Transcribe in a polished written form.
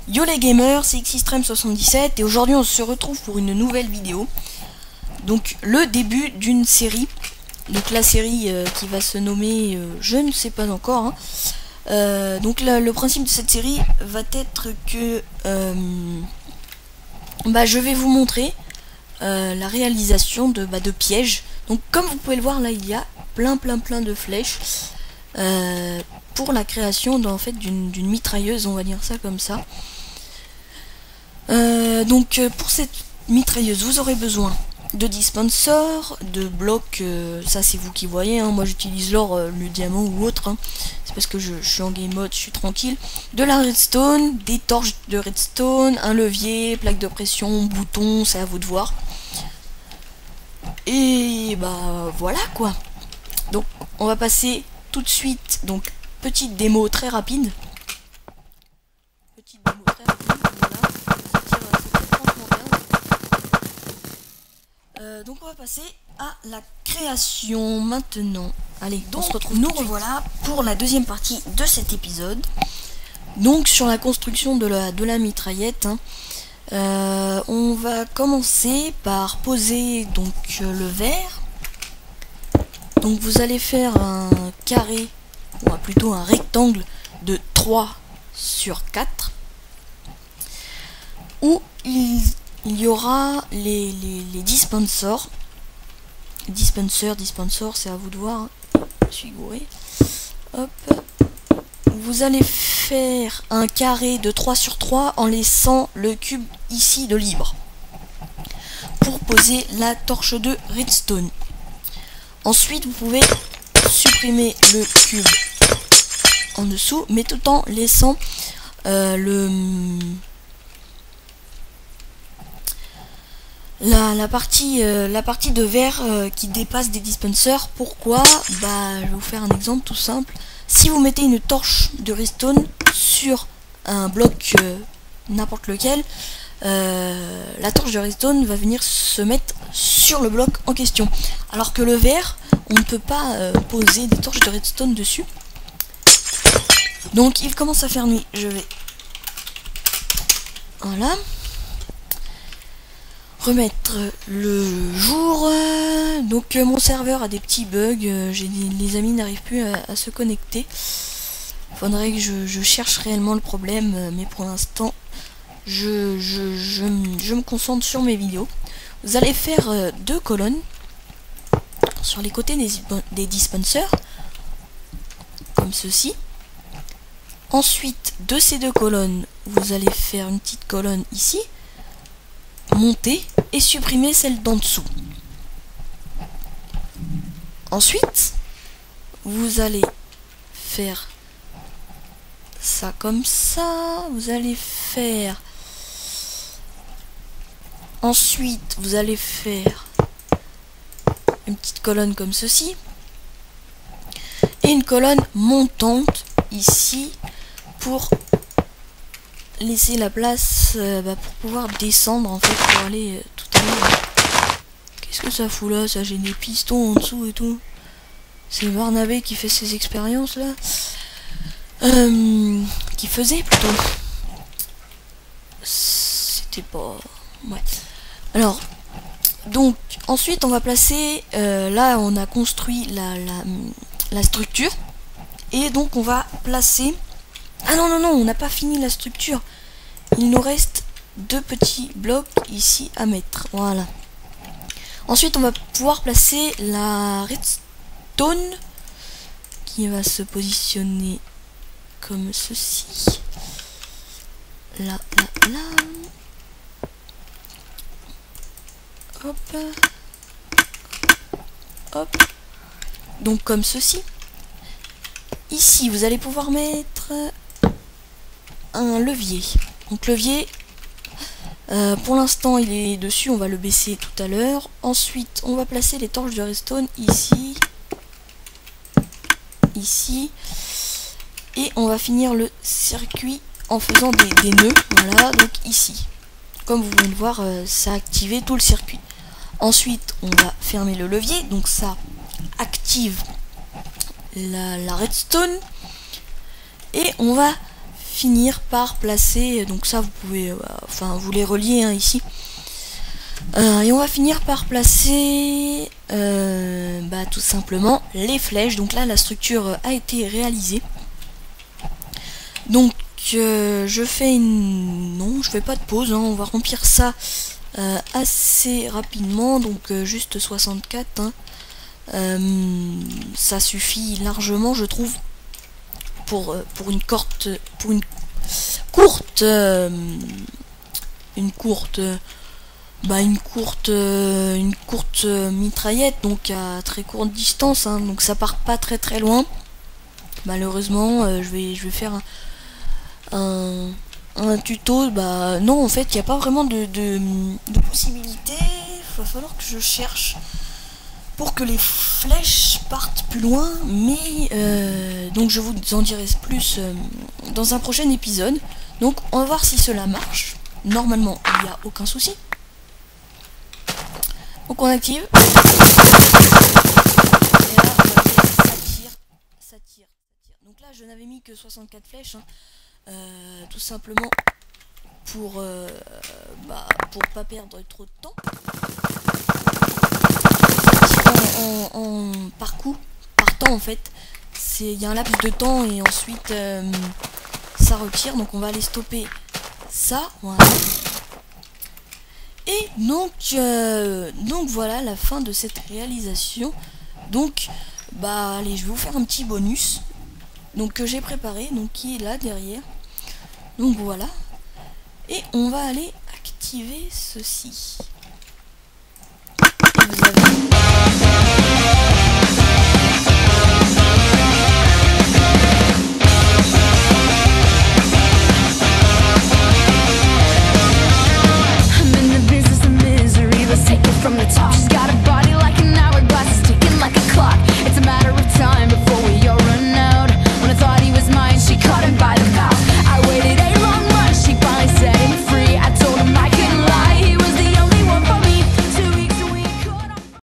Yo les gamers, c'est Xystrem77 et aujourd'hui on se retrouve pour une nouvelle vidéo. Donc le début d'une série. Donc la série qui va se nommer, je ne sais pas encore. Donc le principe de cette série va être que je vais vous montrer la réalisation de pièges. Donc comme vous pouvez le voir là, il y a plein de flèches pour la création d'une mitrailleuse, on va dire ça comme ça. Pour cette mitrailleuse, vous aurez besoin de dispensers, de blocs, ça c'est vous qui voyez, hein. Moi j'utilise l'or, le diamant ou autre, hein. C'est parce que je suis en game mode, je suis tranquille. De la redstone, des torches de redstone, un levier, plaque de pression, bouton, c'est à vous de voir. Et voilà quoi. Donc on va passer tout de suite, donc petite démo très rapide. Donc on va passer à la création maintenant. Allez, donc on se retrouve, nous revoilà pour la deuxième partie de cet épisode. Donc sur la construction de la mitraillette, hein. On va commencer par poser donc le verre. Donc vous allez faire un carré, ou plutôt un rectangle de 3 sur 4 où il y aura les dispensers. Dispenser, c'est à vous de voir, hein. Je suis gouré. Hop. Vous allez faire un carré de 3 sur 3 en laissant le cube ici de libre pour poser la torche de redstone. Ensuite, vous pouvez supprimer le cube en dessous, mais tout en laissant la partie de verre qui dépasse des dispensers. Pourquoi? Je vais vous faire un exemple tout simple. Si vous mettez une torche de redstone sur un bloc n'importe lequel, la torche de redstone va venir se mettre sur le bloc en question. Alors que le verre, on ne peut pas poser des torches de redstone dessus. Donc il commence à faire nuit. Je vais... Voilà. Remettre le jour. Donc mon serveur a des petits bugs, les amis n'arrivent plus à se connecter. Faudrait que je cherche réellement le problème, mais pour l'instant je me concentre sur mes vidéos. Vous allez faire 2 colonnes sur les côtés des dispensers comme ceci. Ensuite de ces 2 colonnes vous allez faire une petite colonne ici, monter et supprimer celle d'en dessous. Ensuite, vous allez faire ça comme ça. Vous allez faire... Ensuite, vous allez faire une petite colonne comme ceci. Et une colonne montante ici pour laisser la place pour pouvoir descendre en fait, pour aller tout à l'heure. Qu'est-ce que ça fout là? Ça, j'ai des pistons en dessous et tout. C'est Barnabé qui fait ses expériences là. Qui faisait plutôt. C'était pas... Ouais. Alors, donc, ensuite on va placer... là, on a construit la structure. Et donc, on va placer... Ah non, on n'a pas fini la structure. Il nous reste 2 petits blocs ici à mettre. Voilà. Ensuite, on va pouvoir placer la redstone qui va se positionner comme ceci. Là. Hop. Hop. Donc comme ceci. Ici, vous allez pouvoir mettre un levier. Donc levier, pour l'instant il est dessus, on va le baisser tout à l'heure. Ensuite on va placer les torches de redstone ici, ici, et on va finir le circuit en faisant des nœuds. Voilà, donc ici, comme vous pouvez le voir, ça a activé tout le circuit. Ensuite on va fermer le levier, donc ça active la redstone, et on va finir par placer, donc ça vous pouvez, enfin vous les reliez hein, ici. Et on va finir par placer tout simplement les flèches. Donc là la structure a été réalisée. Donc je fais non, je fais pas de pause, hein, on va remplir ça assez rapidement, donc juste 64 hein. Ça suffit largement je trouve pour une courte mitraillette, donc à très courte distance hein, donc ça part pas très loin. Malheureusement je vais faire un tuto. Non, en fait il n'y a pas vraiment de possibilité. Il va falloir que je cherche pour que les flèches partent plus loin, mais donc je vous en dirai plus dans un prochain épisode. Donc on va voir si cela marche. Normalement il n'y a aucun souci. Donc on active. Et là, ça tire. Donc là je n'avais mis que 64 flèches hein, tout simplement pour pas perdre trop de temps. Par temps en fait, il y a un laps de temps et ensuite ça retire, donc on va aller stopper ça, voilà. Et donc voilà la fin de cette réalisation. Donc allez, je vais vous faire un petit bonus donc que j'ai préparé, donc qui est là derrière. Donc voilà, et on va aller activer ceci. Et vous avez